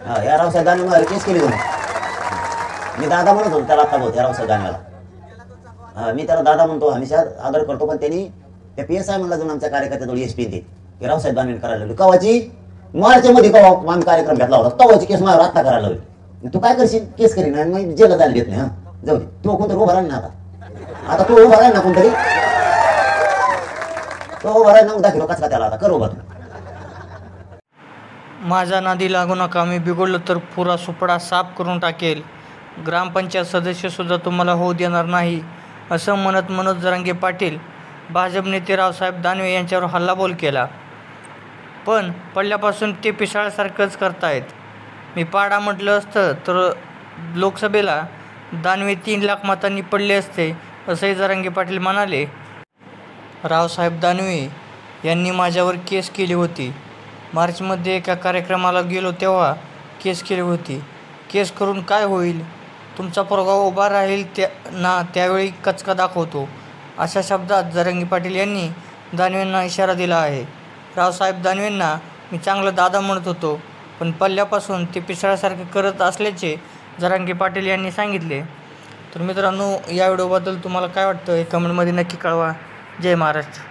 या रावसाहेब दानवे केस केली तुम्ही. मी दादा म्हणत होतो त्याला आता या रावसाहेब दानवेला. मी त्याला दादा म्हणतो, हमेशा आदर करतो. पण त्यांनी त्या PSI म्हणला जाऊन आमच्या कार्यकर्त्याजवळ SP ते की रावसाहेब दानवे करायला लागलो. कवाची मार्चमध्ये कवा आम्ही कार्यक्रम घेतला होता, तवाची केस माझ्यावर आत्ता करायला लागली. तू काय करशील? केस करीन आणि मग जेला जायला देत नाही. हा जाऊ दे, तू कोणतरी उभा राहील ना. आता तू उभा राहील ना कोणतरी, तो उभा राहील ना. दाखव कचका त्याला, आता कर उभा. माझ्या नादी लागू नका, मी बिघडलो तर पुरा सुपडा साफ करून टाकेल. ग्रामपंचायत सदस्यसुद्धा तुम्हाला होऊ देणार नाही, असं म्हणत मनोज जरांगे पाटील भाजप नेते रावसाहेब दानवे यांच्यावर हल्लाबोल केला. पण पडल्यापासून ते पिसाळ्यासारखंच करतायत. मी पाडा म्हटलं असतं तर लोकसभेला दानवे 3 लाख मतांनी पडले असते, असंही जरांगे पाटील म्हणाले. रावसाहेब दानवे यांनी माझ्यावर केस केली होती. मार्चमध्ये एका कार्यक्रमाला गेलो तेव्हा केस केली होती. केस करून काय होईल? तुमचा पोरगा उभा राहील त्यावेळी कचका दाखवतो, अशा शब्दात जरांगे पाटील यांनी दानवेंना इशारा दिला आहे. रावसाहेब दानवेंना मी चांगलं दादा म्हणत होतो, पण पल्ल्यापासून ते पिसाळ्यासारखे करत असल्याचे जरांगे पाटील यांनी सांगितले. तर मित्रांनो, या व्हिडिओबद्दल तुम्हाला काय वाटतं हे कमेंटमध्ये नक्की कळवा. जय महाराष्ट्र.